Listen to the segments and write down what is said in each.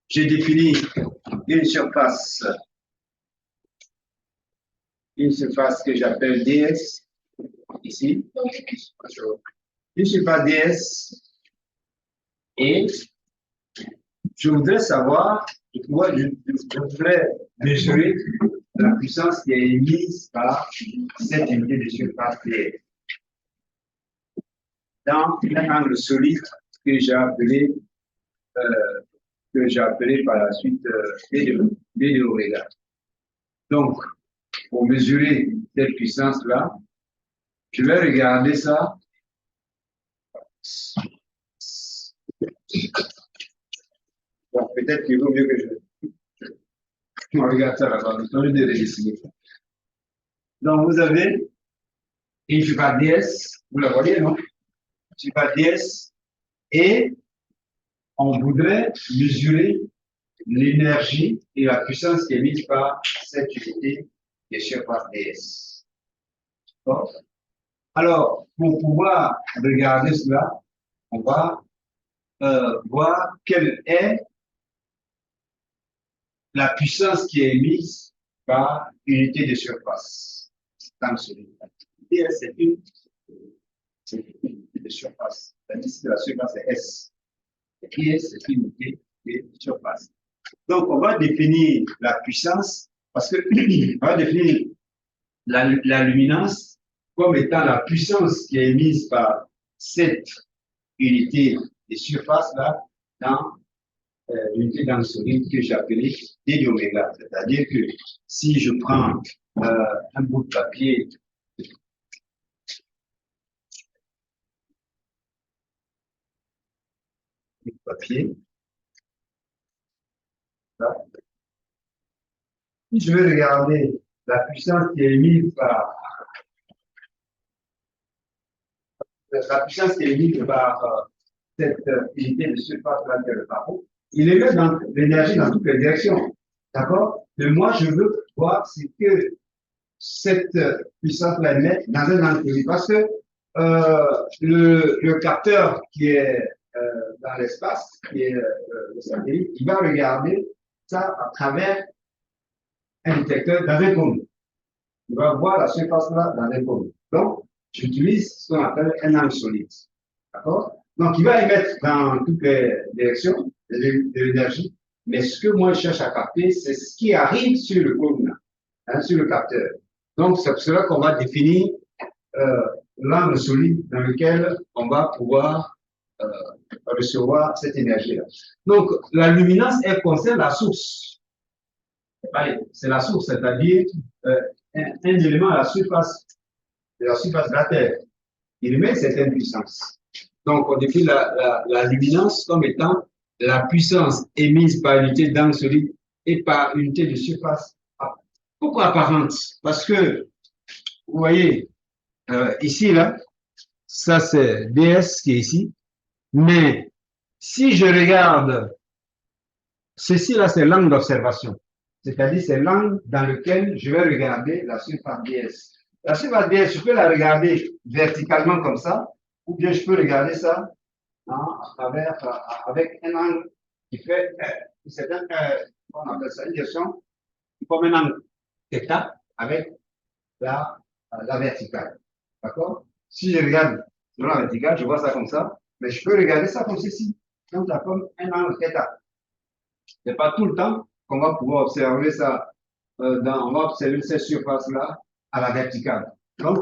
J'ai défini une surface que j'appelle DS, ici. Une surface DS, et je voudrais savoir, je voudrais mesurer la puissance qui est émise par cette unité de surface DS dans un angle solide que j'ai appelé par la suite B de oméga. Donc, pour mesurer cette puissance-là, je vais regarder ça. Bon, peut-être qu'il vaut mieux que je regarde ça là-bas. Je vais de redessiner. Donc, vous avez une surface DS, vous la voyez, non? Surface DS, et on voudrait mesurer l'énergie et la puissance qui est mise par cette unité de surface DS. Bon. Alors, pour pouvoir regarder cela, on va voir quelle est la puissance qui est émise par unité de surface. DS, c'est une unité de surface. C'est la surface est S. Et S, c'est une unité de surface. Donc, on va définir la puissance, parce que on va définir la luminance comme étant la puissance qui est émise par cette unité de surface-là dans l'unité d'angle solide que j'ai appelée D de oméga. C'est-à-dire que si je prends un bout de papier, là, si je vais regarder la puissance qui est émise par cette unité de surface là que le barreau, il émet dans l'énergie dans toutes les directions. D'accord? Mais moi, je veux voir ce que cette puissance-là émet dans un angle solide. Parce que le capteur qui est dans l'espace, qui est le satellite, il va regarder ça à travers un détecteur dans un cône. Il va voir la surface-là dans un cône. Donc, j'utilise ce qu'on appelle un angle solide. D'accord? Donc, il va émettre dans toutes les directions de l'énergie, mais ce que moi je cherche à capter, c'est ce qui arrive sur le cône, hein, sur le capteur. Donc, c'est pour cela qu'on va définir l'angle solide dans lequel on va pouvoir recevoir cette énergie-là. Donc, la luminance, elle concerne la source. C'est la source, c'est-à-dire un élément à la surface de la Terre. Il émet certaines puissances. Donc, on définit la luminance comme étant la puissance émise par unité d'angle solide et par unité de surface. Pourquoi apparente? Parce que, vous voyez, ici, là, ça c'est DS qui est ici. Mais si je regarde, ceci là, c'est l'angle d'observation. C'est-à-dire, c'est l'angle dans lequel je vais regarder la surface DS. La surface DS, je peux la regarder verticalement comme ça, ou bien je peux regarder ça à travers, avec un angle qui fait, on appelle ça une direction, qui forme un angle θ avec la verticale. D'accord? Si je regarde sur la verticale, je vois ça comme ça, mais je peux regarder ça comme ceci. Donc, ça forme un angle θ. Ce n'est pas tout le temps qu'on va pouvoir observer ça, on va observer cette surface-là à la verticale. Donc,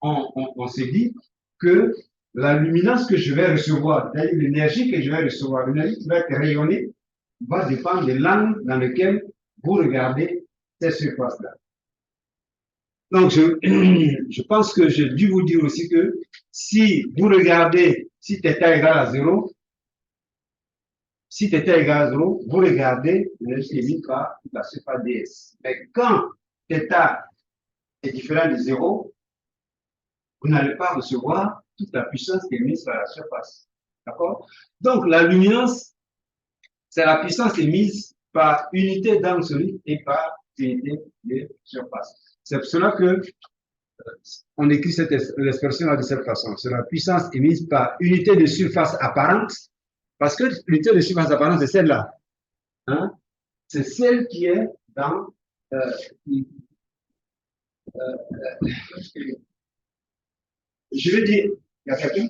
on s'est dit que la luminance que je vais recevoir, c'est-à-dire l'énergie que je vais recevoir, l'énergie qui va être rayonnée, va dépendre de l'angle dans lequel vous regardez cette surface-là. Donc, je pense que j'ai dû vous dire aussi que si vous regardez, si θ égale à 0, si θ égale à 0, vous regardez l'énergie émise par la surface DS. Mais quand θ est différent de 0, vous n'allez pas recevoir toute la puissance qui est mise par la surface. D'accord? Donc, la luminance, c'est la puissance émise par unité d'angle solide et par unité de surface. C'est pour cela que on écrit cette expression-là de cette façon. C'est la puissance émise par unité de surface apparente, parce que l'unité de surface apparente, c'est celle-là. Hein? C'est celle qui est dans... je veux dire, il y a quelqu'un?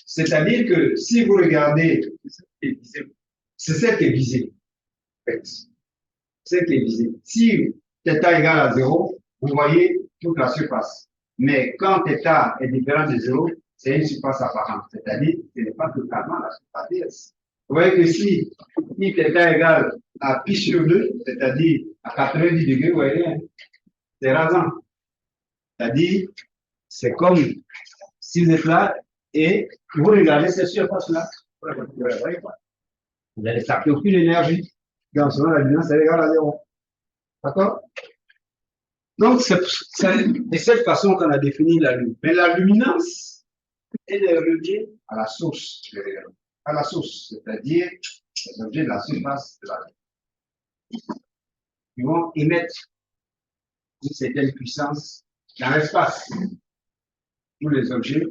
C'est-à-dire que si vous regardez, c'est celle qui est visée. Celle qui est visée. Si θ égale à 0, vous voyez toute la surface. Mais quand θ est différent de 0, c'est une surface apparente. C'est-à-dire que ce n'est pas totalement la surface DS. Vous voyez que si θ égale à pi sur 2, c'est-à-dire à 90 degrés, vous voyez, hein, c'est rasant. C'est-à-dire, c'est comme si vous êtes là et vous regardez cette surface-là. Vous n'allez capter aucune énergie. Dans ce moment, la lumière, c'est égal à 0. D'accord? Donc, c'est de cette façon qu'on a défini la lumière. Mais la luminance, elle est reliée à la source. À la source, c'est-à-dire les objets de la surface de la lumière. Ils vont émettre une certaine puissance dans l'espace. Tous les objets,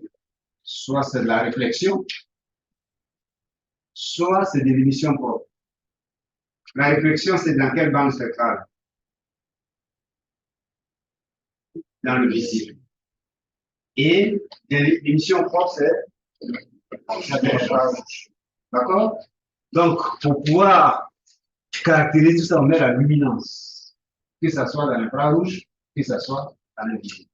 soit c'est de la réflexion, soit c'est de l'émission propre. La réflexion, c'est dans quelle bande spectrale? Dans le visible. Et l'émission propre, c'est d'accord? Donc, pour pouvoir caractériser tout ça, on met la luminance, que ce soit dans l'infrarouge, que ce soit dans le visible.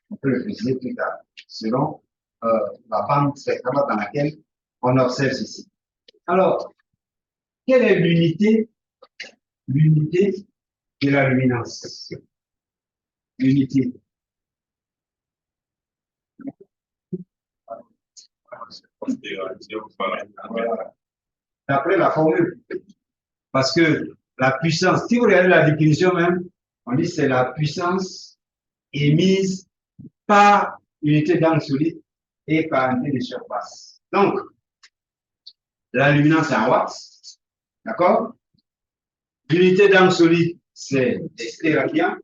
On peut le préciser plus tard, selon la bande spectrale dans laquelle on observe ceci. Alors, quelle est l'unité de la luminance? L'unité. D'après la formule. Parce que la puissance, si vous regardez la définition même, on dit que c'est la puissance émise par unité d'angle solide et par unité de surface. Donc, la luminance est en watts, d'accord? L'unité d'angle solide, c'est des stéradians,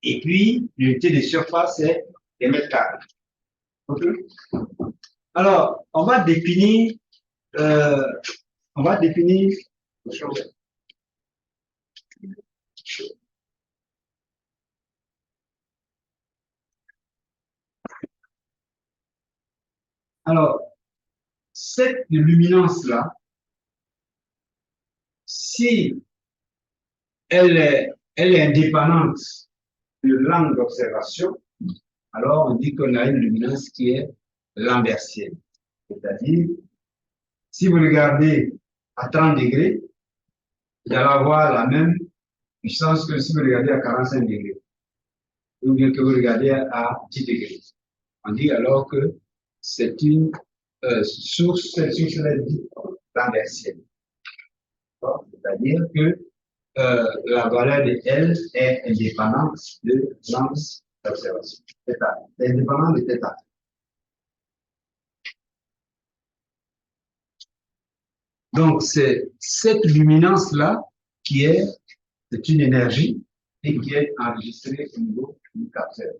et puis l'unité de surface, c'est des mètres carrés. Ok? Alors, on va définir alors, cette luminance-là, si elle est indépendante de l'angle d'observation, alors on dit qu'on a une luminance qui est lambertienne. C'est-à-dire, si vous regardez à 30 degrés, vous allez avoir la même puissance que si vous regardez à 45 degrés, ou bien que vous regardez à 10 degrés. On dit alors que c'est une source, cette source-là dit lambertienne. C'est-à-dire que la valeur de L est indépendante de l'angle d'observation. C'est indépendant de θ. Donc, c'est cette luminance-là qui est, c'est une énergie et qui est enregistrée au niveau du capteur.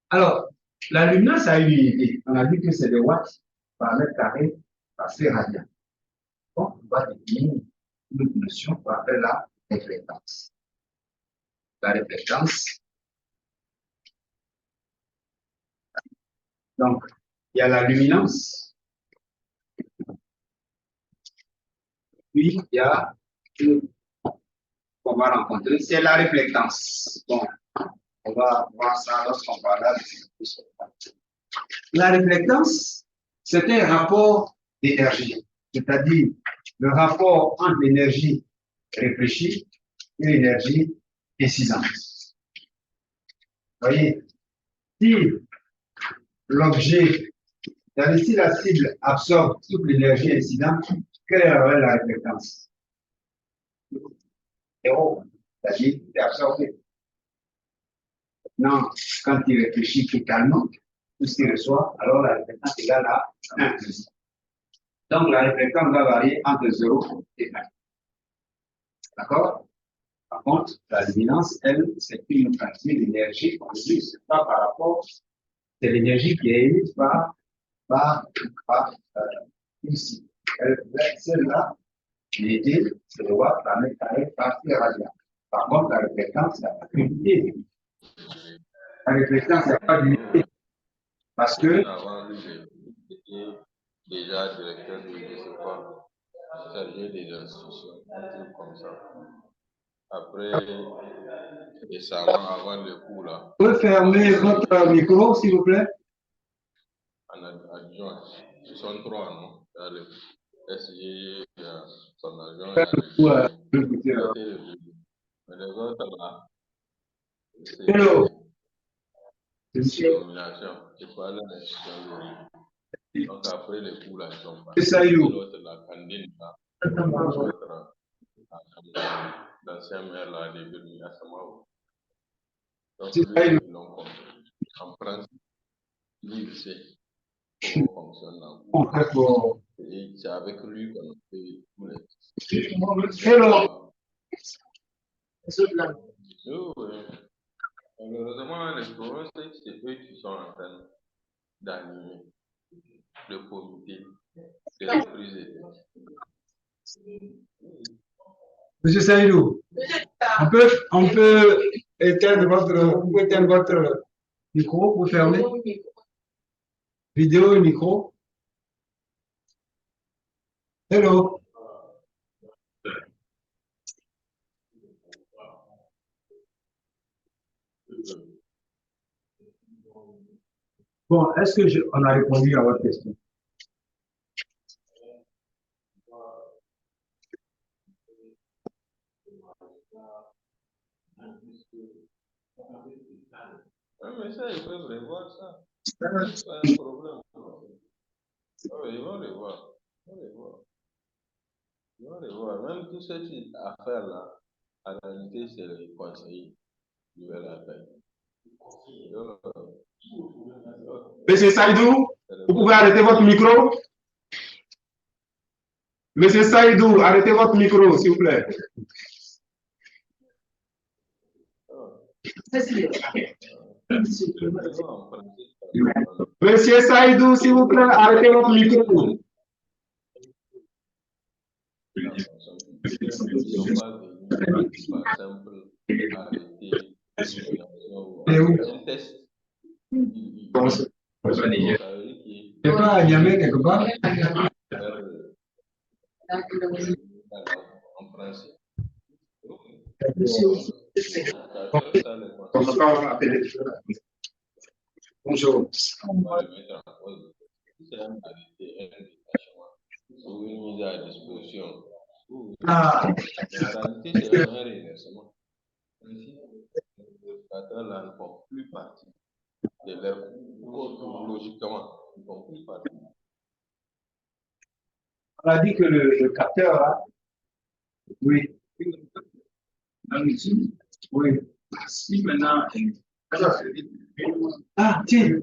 Alors, la luminance a une unité. On a dit que c'est des watts par mètre carré par stéradian. Donc, on va définir une notion qu'on appelle la réflectance. La réflectance. Donc, il y a la luminance. Puis, il y a qu'on va rencontrer, c'est la réflectance. Bon, on va voir ça lorsqu'on parlera de la réflectance, c'est un rapport d'énergie, c'est-à-dire le rapport entre l'énergie réfléchie et l'énergie incidente. Vous voyez, si l'objet, si la cible absorbe toute l'énergie incidente, quelle est la réflectance? Zéro, c'est-à-dire qu'il est absorbé. Maintenant, quand il réfléchit totalement, tout ce qu'il reçoit, alors la réflectance est égale à 1. Donc la réflectance va varier entre 0 et 1. D'accord? Par contre, la luminance, elle, c'est une quantité d'énergie qu'on dit, c'est pas par rapport, c'est l'énergie qui est émise par ici. Celle-là, l'idée, c'est de voir la mètre carré par radian. Par contre, la réfléchence, il n'y a pas d'unité. La réfléchence, il n'y a pas d'unité. Parce que. Avant, j'étais déjà directeur de, je sais pas, chargé des institutions, un truc comme ça. Après, récemment, avant le coup, là. Vous pouvez fermer votre micro, s'il vous plaît? En adjoint, ils sont trois, non? Il y a le SG, il y a son adjoint, il y a le mais les autres, là, c'est domination. C'est pas l'institution. Donc après les coups là, ils sont pas. L'autre, la candine là, l'ancien maire là, est devenu à Samaou. Donc lui, ils l'ont compris. En principe, lui, il sait comment fonctionne la. Et c'est avec lui qu'on fait tous les. Hello. Oui. Malheureusement, les problèmes, c'est que c'est eux qui sont en train d'animer le comité de reprise. Monsieur Saïdou, on peut éteindre votre micro pour fermer. Vidéo et micro. Hello. Bon, est-ce que on a répondu à votre question? Mais ça, ils peuvent revoir ça. C'est pas un problème. Ils vont les voir. Ils vont les voir. Même tout cette affaire là, en réalité, c'est les conseillers qui veulent la paix. Monsieur Saïdou, vous pouvez arrêter votre micro? Monsieur Saïdou, arrêtez votre micro, s'il vous plaît. Monsieur Saïdou, s'il vous plaît, arrêtez votre micro. C'est pas à Niamey quelque part? En principe. Bonjour. On va le mettre en cause. C'est un arrêté, un détachement, ou une mise à disposition. Mais en réalité, c'est un réinversement. Ainsi, les éducateurs là ne font plus partie de leur cours, logiquement, ils ne font plus partie. On a dit que le capteur là, oui. Oui. Si maintenant. Ah, tiens,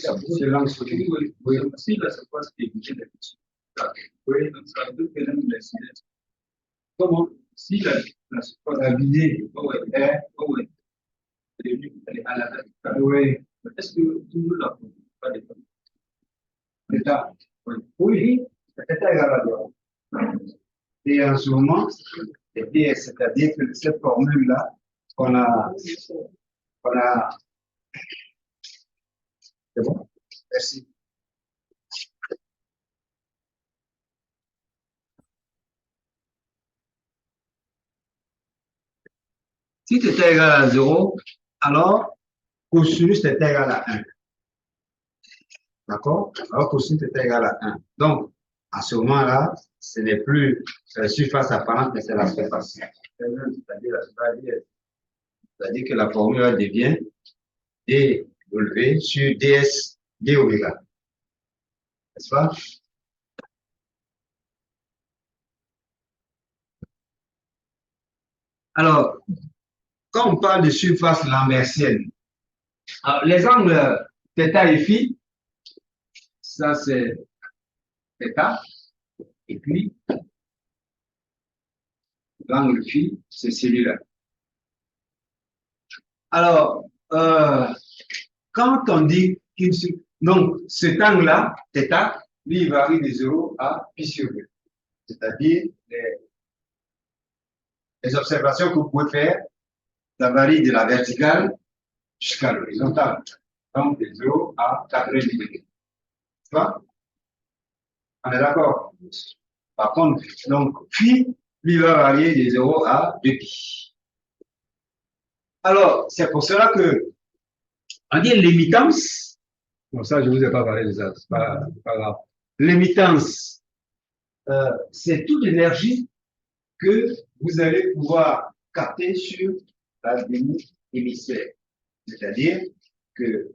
c'est l'anxiété. Oui, aussi, là, c'est quoi ce qui est obligé d'être. Oui, donc ça veut dire que l'incidence. Comment? Si la visée est, elle est à la date. Oui. Est-ce que toujours la pas des l'état? Oui, c'est égal à 0. Et en ce moment, c'est-à-dire que cette formule-là, qu'on a. C'est bon? Merci. Si tu étais égal à 0, alors cosinus est égal à 1. D'accord? Alors cosinus est égal à 1. Donc, à ce moment-là, ce n'est plus la surface apparente, mais c'est la surface. C'est-à-dire la surface. C'est-à-dire que la formule là devient dW sur ds d oméga. N'est-ce pas? Alors, quand on parle de surface lambertienne, les angles θ et phi, ça c'est θ, et puis l'angle phi, c'est celui-là. Alors, quand on dit donc cet angle-là, θ, lui, il varie de 0 à pi sur 2. C'est-à-dire, les observations que vous pouvez faire, ça varie de la verticale jusqu'à l'horizontale. Donc, de 0 à 80 degrés. On est d'accord? Par contre, donc, phi, lui, va varier de 0 à 2pi. Alors, c'est pour cela que, on dit l'émittance, bon, ça, je ne vous ai pas parlé de ça, c'est pas grave. L'émittance, c'est toute l'énergie que vous allez pouvoir capter sur la demi-hémisphère. C'est-à-dire que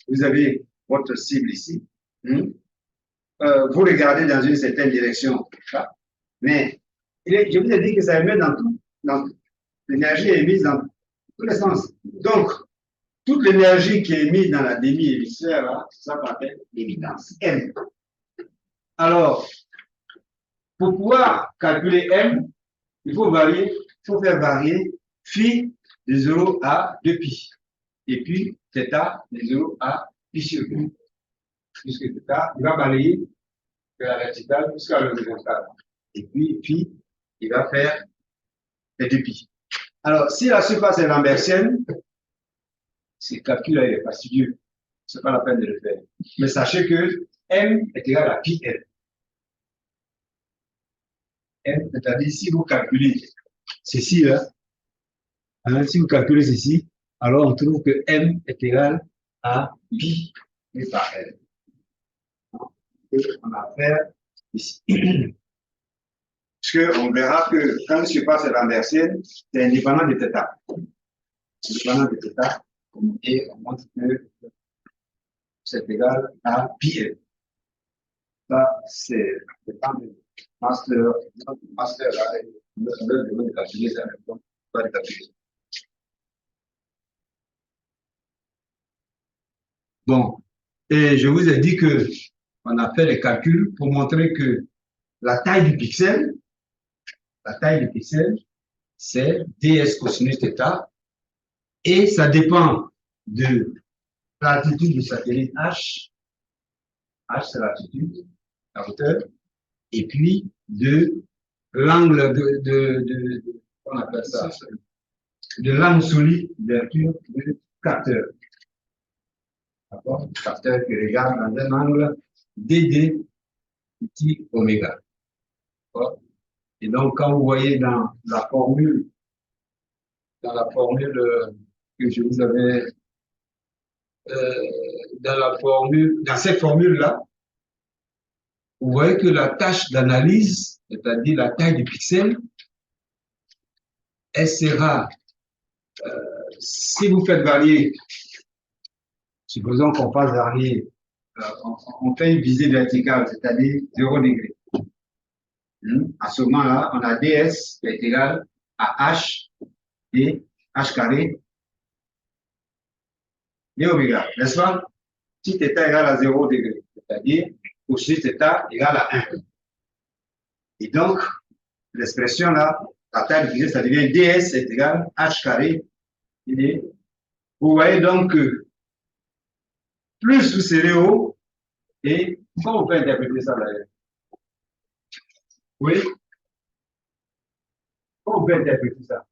vous avez votre cible ici, vous regardez dans une certaine direction, mais je vous ai dit que ça émet dans l'énergie est émise dans tous les sens. Donc, toute l'énergie qui est émise dans la demi-hémisphère, ça s'appelle l'émittance, M. Alors, pour pouvoir calculer M, il faut faire varier phi de 0 à 2pi. Et puis, θ de 0 à pi sur 2. Puisque θ, il va balayer de la verticale jusqu'à l'horizontale. Et puis, phi, il va faire les 2pi. Alors, si la surface est lambertienne, ce calcul-là, il est fastidieux. Ce n'est pas la peine de le faire. Mais sachez que M est égal à pi L. M, c'est-à-dire, si vous calculez ceci, là, si vous calculez ceci, alors on trouve que M est égal à pi par L. On a affaire ici. Parce qu'on verra que quand une surface est lambertienne, c'est indépendant de θ. C'est indépendant de θ. Et on montre que c'est égal à pi L. Ça, c'est le temps de master là, de calculer ça, pas de calculer. Bon, et je vous ai dit que on a fait les calculs pour montrer que la taille du pixel, c'est ds cosinus θ, et ça dépend de l'altitude du satellite H. H, c'est l'altitude, la hauteur, et puis de l'angle on appelle ça, de l'angle solide d'ouverture du capteur. D'accord? Le capteur qui regarde dans un angle dd petit oméga. Et donc, quand vous voyez dans la formule que je vous avais, dans cette formule-là, vous voyez que la tâche d'analyse, c'est-à-dire la taille du pixel, elle sera, si vous faites varier, supposons qu'on fasse varier, on fait une visée verticale, c'est-à-dire 0 degré. À ce moment-là, on a ds qui est égal à h et h carré d oméga, n'est-ce pas? Si θ égale à 0 degré, c'est-à-dire cosinus θ égale à 1. Et donc, l'expression là, la taille du pixel, ça devient ds est égal à h carré d. Vous voyez donc que plus vous serez haut, et comment on peut interpréter ça d'ailleurs? Oui? Comment on peut interpréter ça?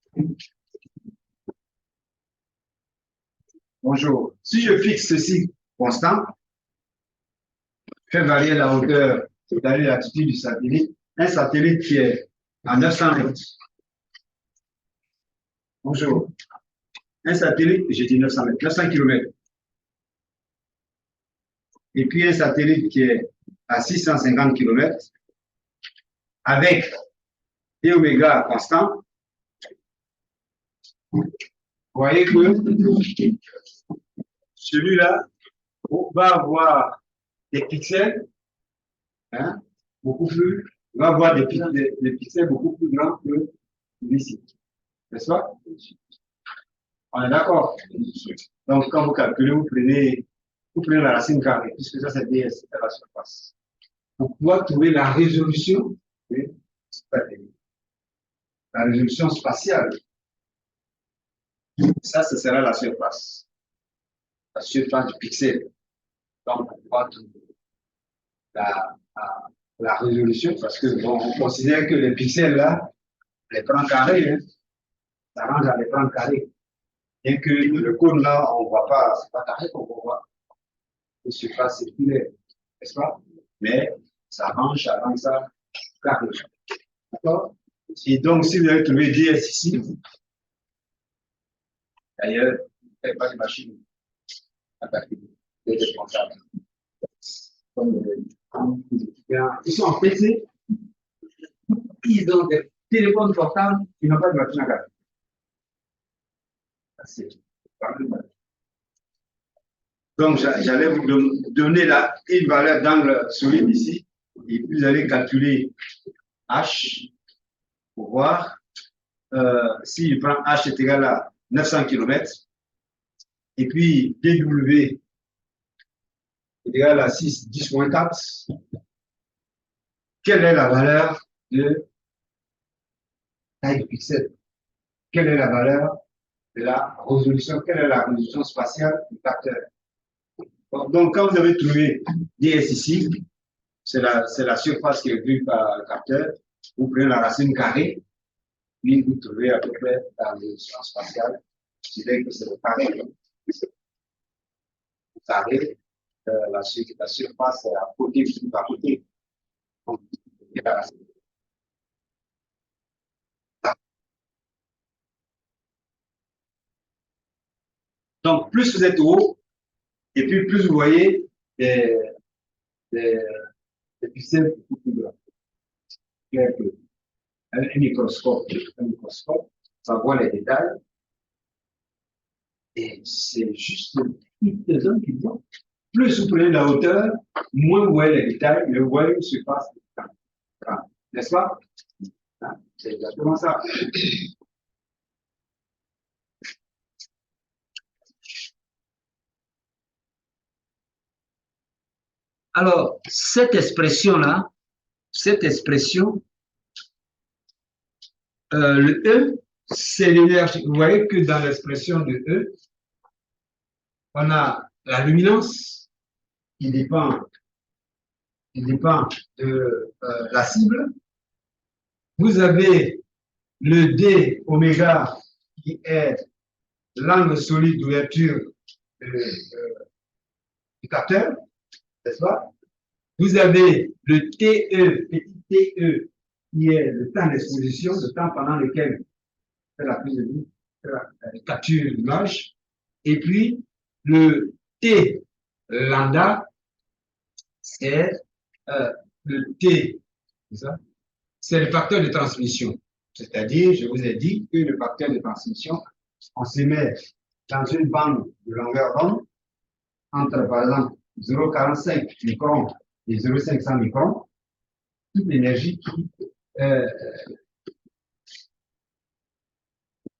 Bonjour. Si je fixe ceci constant, je fais varier la hauteur, c'est-à-dire l'altitude du satellite, un satellite qui est à 900 mètres. Bonjour. Un satellite, j'ai dit 900 mètres, 900 km. Et puis un satellite qui est à 650 km, avec d oméga constant, voyez que celui-là va avoir des pixels, hein, beaucoup plus, va avoir des pixels beaucoup plus grands que celui-ci. N'est-ce pas? On est d'accord? Donc, quand vous calculez, vous prenez la racine carrée, puisque ça, c'est ds, c'est la surface. Pour pouvoir trouver la résolution, la résolution spatiale. Ça, ce sera la surface du pixel. Donc, on va trouver la résolution, parce que bon, on considère que les pixels là, les plans carrés, hein, ça range à les plans carrés. Bien que le cône là, on ne voit pas, c'est pas carré qu'on voit, les surfaces circulaires, n'est-ce pas? Mais ça range ça carré. D'accord? Et donc, si vous avez trouvé ds ici, d'ailleurs, il n'y a pas de machine attaquée, des responsables. Ils sont en PC, ils ont des téléphones portables, ils n'ont pas de machine à café. Donc, j'allais vous donner là une valeur d'angle solide ici, et puis vous allez calculer H pour voir si je prends H est égal à 900 km, et puis DW est égal à 10.4, quelle est la valeur de taille du pixel? Quelle est la valeur de la résolution? Quelle est la résolution spatiale du capteur? Donc, quand vous avez trouvé ds ici, c'est la surface qui est vue par le capteur, vous prenez la racine carrée, puis vous trouvez à peu près la résolution spatiale. Je dirais que c'est le carré. Le carré, la surface est à côté, à côté. Donc, donc, plus vous êtes haut, et puis plus vous voyez des pixels beaucoup plus grands. Un microscope, ça voit les détails. Et c'est juste des zones qui voient. Plus vous prenez la hauteur, moins vous voyez les détails, mais vous voyez une surface. N'est-ce pas? C'est exactement ça. Alors, cette expression-là, le E, c'est l'énergie. Vous voyez que dans l'expression de E, on a la luminance qui dépend de la cible. Vous avez le D oméga qui est l'angle solide d'ouverture du capteur, n'est-ce pas? Vous avez le TE, petit TE, qui est le temps d'exposition, le temps pendant lequel la prise de vue, capture l'image. Et puis, le T lambda, c'est le T, c'est le facteur de transmission. C'est-à-dire, je vous ai dit que le facteur de transmission, on se met dans une bande de longueur d'onde entre, par exemple, 0,45 microns et 0,500 microns, toute l'énergie qui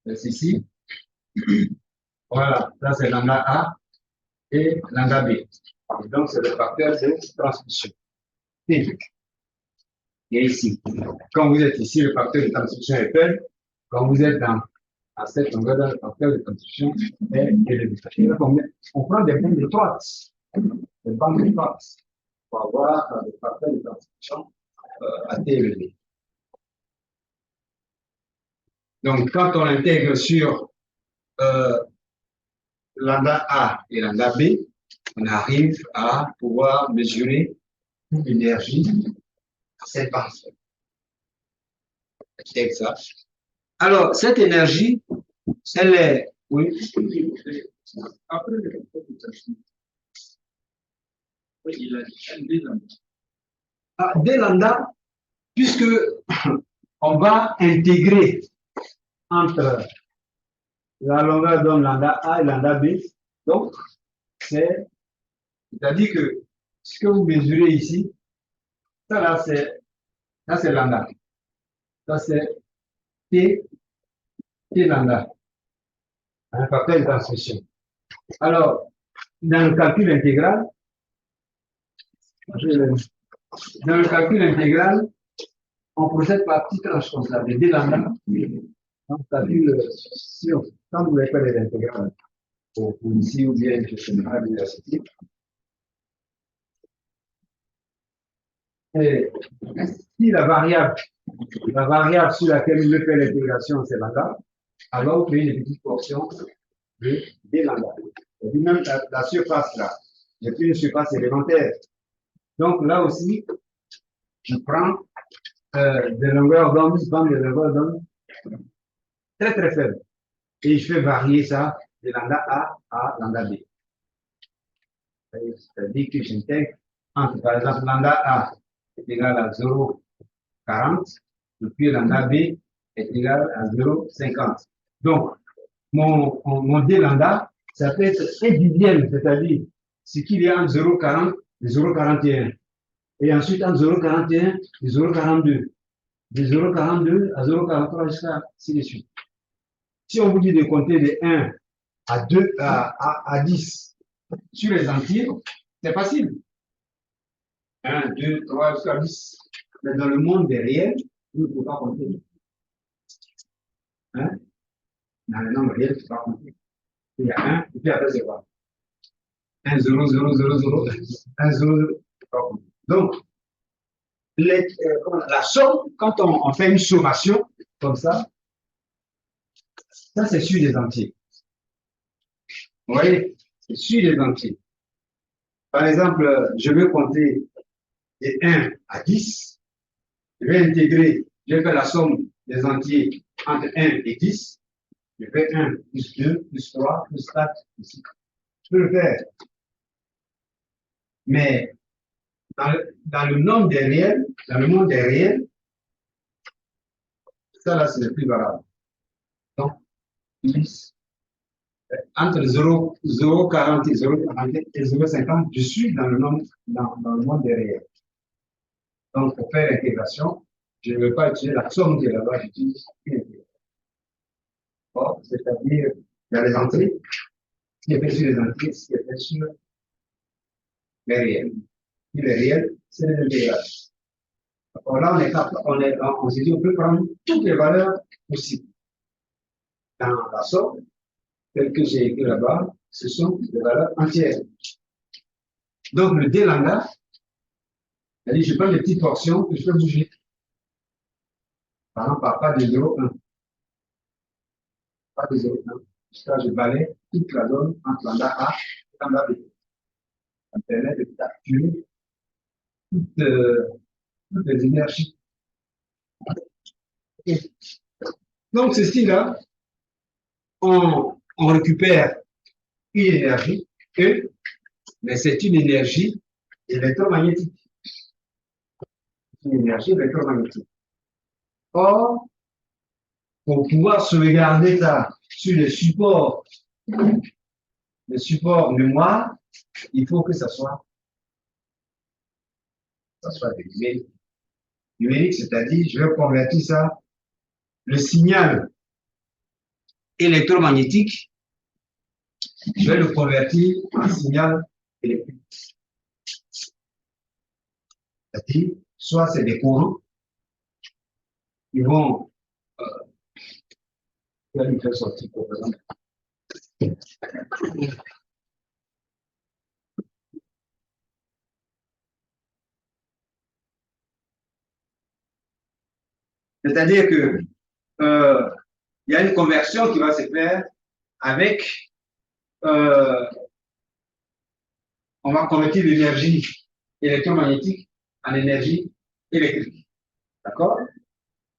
c'est ici. Voilà, ça c'est lambda A et lambda B. Et donc, c'est le facteur de transmission. T. Et ici. Quand vous êtes ici, le facteur de transmission est faible. Quand vous êtes à cette longueur, le facteur de transmission est élevé. On prend des bandes étroites. Des bandes étroites pour avoir le facteur de transmission assez élevé. Donc, quand on intègre sur lambda A et lambda B, on arrive à pouvoir mesurer l'énergie à cette bande. C'est ça. Alors, cette énergie, elle est, oui. Après, il a dit D lambda, puisque on va intégrer entre la longueur donne lambda A et lambda B. Donc, c'est-à-dire que ce que vous mesurez ici, ça là, c'est lambda. Ça, c'est T lambda, un facteur de transmission. Alors, dans le calcul intégral, on procède par petites tranches comme ça, de D lambda. On calcule, quand vous voulez faire les intégrales, pour ici ou bien je sais pas l'université. Et si la variable sur laquelle il veut faire l'intégration, c'est lambda, alors vous créez une petite portion de D lambda. Et puis même la surface là, j'ai pris une surface élémentaire. Donc là aussi, je prends des longueurs d'onde, de longueur d'onde très très faibles. Et je fais varier ça de lambda A à lambda B. C'est-à-dire que j'intègre entre, par exemple, lambda A est égal à 0,40, et puis lambda B est égal à 0,50. Donc, mon D lambda, ça peut être un dixième, c'est-à-dire ce qu'il y a entre 0,40 et 0,41. Et ensuite entre 0,41 et 0,42. De 0,42 à 0,43 jusqu'à ainsi de suite. Si on vous dit de compter de 1 à 2 à 10 sur les entiers, c'est facile. 1, 2, 3 jusqu'à 10. Mais dans le monde des réels, vous ne pouvez pas compter. Hein? Dans le nombre réel, tu ne peux pas compter. Il y a 1, et puis après, c'est quoi? 1, 0, 0, 0, 0, 1, 0, 0. Donc, la somme, quand on fait une sommation comme ça c'est sur les entiers. Vous voyez, c'est sur les entiers. Par exemple, je veux compter de 1 à 10. Je vais intégrer, je fais la somme des entiers entre 1 et 10. Je fais 1 plus 2 plus 3 plus 4 plus 6. Je peux le faire. Mais dans le nombre des réels, dans le monde des réels, ça là, c'est le plus valable. Donc, 10. Entre 0,40 et 0,40 et 0,50, je suis dans le monde des réels. Donc, pour faire l'intégration, je ne veux pas utiliser la somme qui est là-bas, j'utilise une intégration. Bon, c'est-à-dire, il y a les entrées, ce qui est fait sur les entrées, ce qui est fait sur les réels. Et les réels, c'est les intégrations. Alors là, on s'est dit, on peut prendre toutes les valeurs possibles. Dans la somme, telle que j'ai écrit là-bas, ce sont des valeurs entières. Donc, le D lambda, c'est-à-dire, je prends des petites portions que je peux bouger. Par exemple, pas de 0,1. Pas de 0,1. Jusqu'à je balaye toute la zone entre lambda A et lambda B. Ça me permet de capturer toutes les énergies. Okay. Donc, ceci-là, on récupère une énergie, E, mais c'est une énergie électromagnétique. Une énergie électromagnétique. Or, pour pouvoir sauvegarder ça sur les supports mémoire, il faut que ça soit du numérique. Numérique, c'est-à-dire, je vais convertir ça, le signal électromagnétique, je vais le convertir en signal électrique. C'est-à-dire, soit c'est des courants, ils vont je vais lui faire sortir pour exemple. C'est-à-dire que il y a une conversion qui va se faire avec on va convertir l'énergie électromagnétique en énergie électrique. D'accord?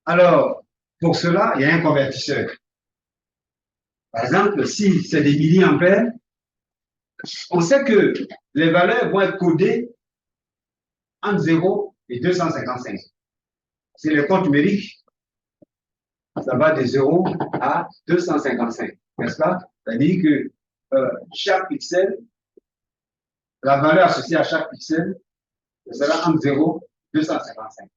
Alors, pour cela, il y a un convertisseur. Par exemple, si c'est des milliampères, on sait que les valeurs vont être codées entre 0 et 255. C'est le code numérique. Ça va de 0 à 255. n'est-ce pas? C'est-à-dire que chaque pixel, la valeur associée à chaque pixel sera entre 0 et 255.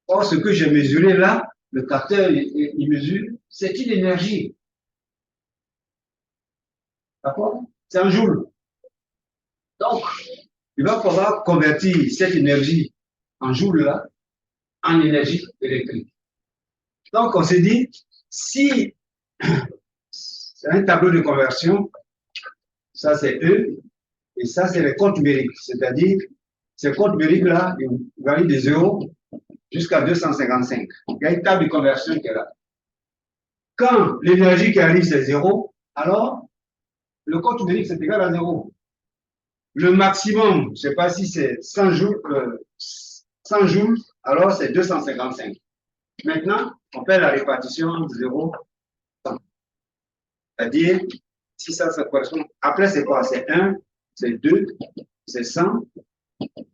Or, ce que j'ai mesuré là, le capteur, il mesure, c'est une énergie. D'accord? C'est un joule. Donc, il va falloir convertir cette énergie en joule là en énergie électrique. Donc, on s'est dit, si c'est un tableau de conversion, ça c'est E, et ça c'est les comptes numériques. C'est-à-dire, ces comptes numériques-là, ils varient de 0 jusqu'à 255. Il y a une table de conversion qui est là. Quand l'énergie qui arrive c'est 0, alors le compte numérique c'est égal à 0. Le maximum, je ne sais pas si c'est 100 joules, alors c'est 255. Maintenant, on fait la répartition entre 0 et 100. C'est-à-dire, si ça correspond. Après, c'est quoi? C'est 1, c'est 2, c'est 100,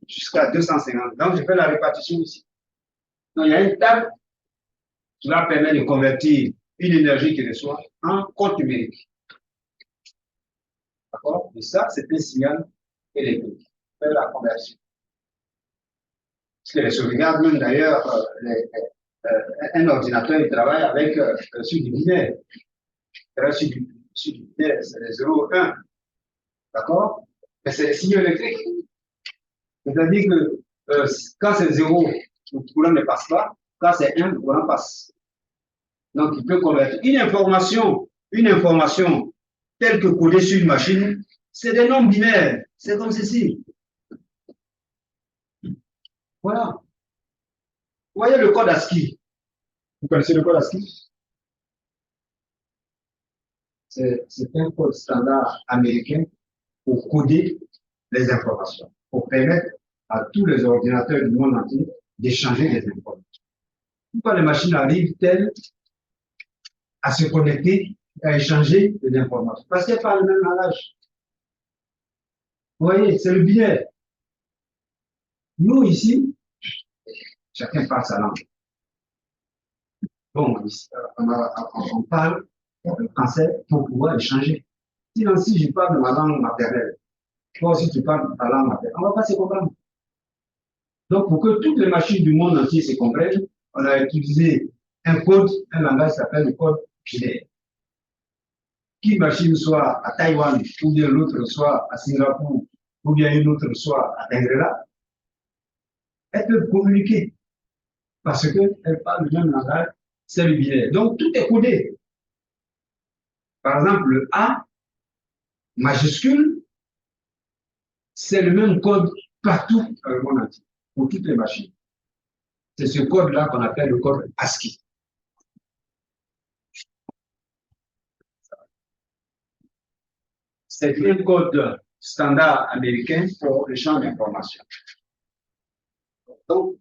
jusqu'à 250. Donc, je fais la répartition ici. Donc, il y a une table qui va permettre de convertir une énergie qu'il reçoit en compte numérique. D'accord? Et ça, c'est un signal électrique. Faire la conversion. Parce que les sauvegardes, même d'ailleurs, un ordinateur, il travaille avec sur du binaire. Sur du binaire, c'est les 0, 1. D'accord? Mais c'est les signaux électriques. C'est-à-dire que quand c'est 0, le courant ne passe pas. Quand c'est 1, le courant passe. Donc, il peut convertir. Une information telle que codée sur une machine, c'est des nombres binaires. C'est comme ceci. Voilà. Vous voyez le code ASCII. Vous connaissez le code ASCII? C'est un code standard américain pour coder les informations, pour permettre à tous les ordinateurs du monde entier d'échanger les informations. Pourquoi les machines arrivent-elles à se connecter, à échanger des informations? Parce qu'elles parlent le même langage. Vous voyez, c'est le binaire. Nous, ici, chacun parle sa langue. Bon, on parle le français pour pouvoir échanger. Sinon, si je parle de ma langue maternelle, toi aussi tu parles de ta langue maternelle, on ne va pas se comprendre. Donc, pour que toutes les machines du monde entier se comprennent, on a utilisé un code, un langage qui s'appelle le code binaire. Qu'une machine soit à Taïwan, ou bien l'autre soit à Singapour, ou bien une autre soit à Tengrela, elles peuvent communiquer parce qu'elles parlent le même langage, c'est le binaire. Donc, tout est codé. Par exemple, le A majuscule, c'est le même code partout dans le monde entier, pour toutes les machines. C'est ce code-là qu'on appelle le code ASCII. C'est un code standard américain pour l'échange d'informations. Donc,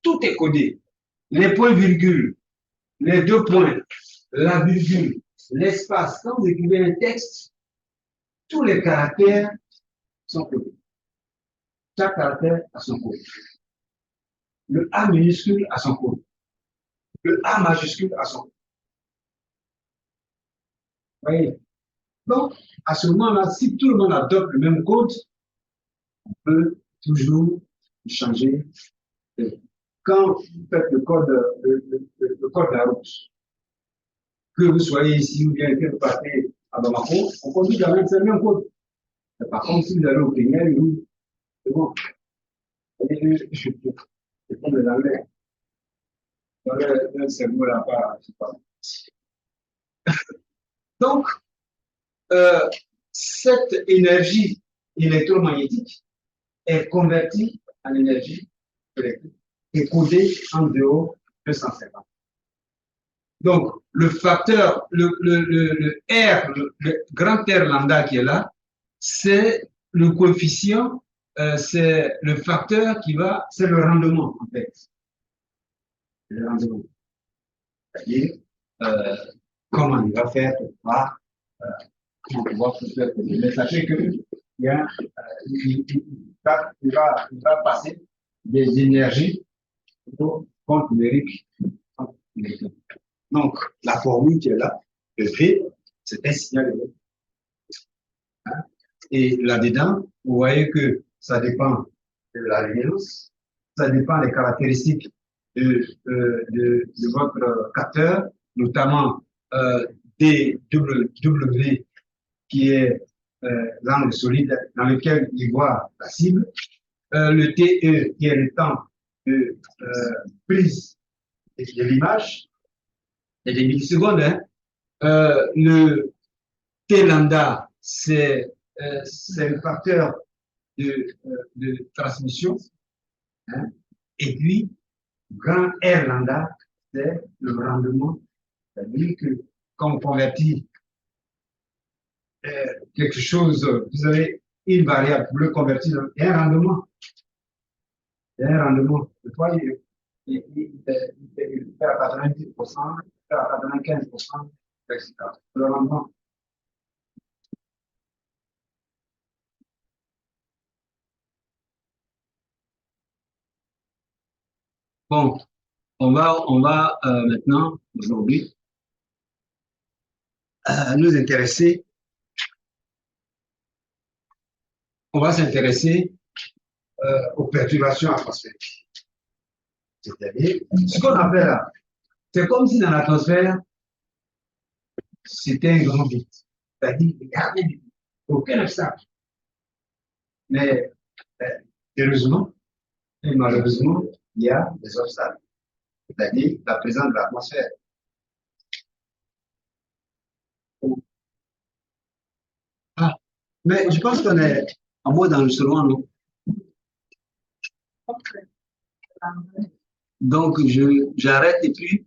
tout est codé. Les points-virgules, les deux points, la virgule, l'espace. Quand vous écrivez un texte, tous les caractères sont codés. Chaque caractère a son code. Le A minuscule a son code. Le A majuscule a son code. Vous voyez? Donc, à ce moment-là, si tout le monde adopte le même code, on peut toujours changer. Quand vous faites le code de la route, que vous soyez ici ou bien que vous partez à Bamako, on conduit dans le même code. Mais par contre, si vous allez au Kenya, c'est bon. Je prends de l'anglais. Dans le cerveau là-bas, je sais pas. Donc, cette énergie électromagnétique est convertie en énergie électrique et codée en dehors de 250. Donc, le facteur, le R, le grand R lambda qui est là, c'est le coefficient, c'est le facteur qui va, c'est le rendement en fait. Le rendement. C'est-à-dire, comment il va faire pour pouvoir faire. Mais sachez qu'il va passer des énergies au compte numérique. Donc, la formule qui est là, le V, C'est un signal. Hein? Et là-dedans, vous voyez que ça dépend de la luminance, ça dépend des caractéristiques de votre capteur, notamment DW, qui est l'angle solide dans lequel il voit la cible, le TE, qui est le temps de prise de l'image, et des millisecondes, hein. Le T lambda, c'est le facteur de transmission, hein. Et puis, grand R lambda, c'est le rendement. C'est-à-dire que quand on convertit quelque chose, vous avez une variable, vous le convertir en un rendement. C'est un rendement. Des fois, il fait à 90%, il fait à 95%, etc. Le rendement. Bon, on va maintenant, aujourd'hui, nous intéresser, on va s'intéresser aux perturbations atmosphériques. C'est-à-dire, ce qu'on appelle là, c'est comme si dans l'atmosphère, c'était un grand vide. C'est-à-dire, il n'y a rien du tout, aucun obstacle. Mais, heureusement, et malheureusement, il y a des obstacles. C'est-à-dire la présence de l'atmosphère. Ah, mais je pense qu'on est en mode enregistrement, non? Donc, j'arrête et puis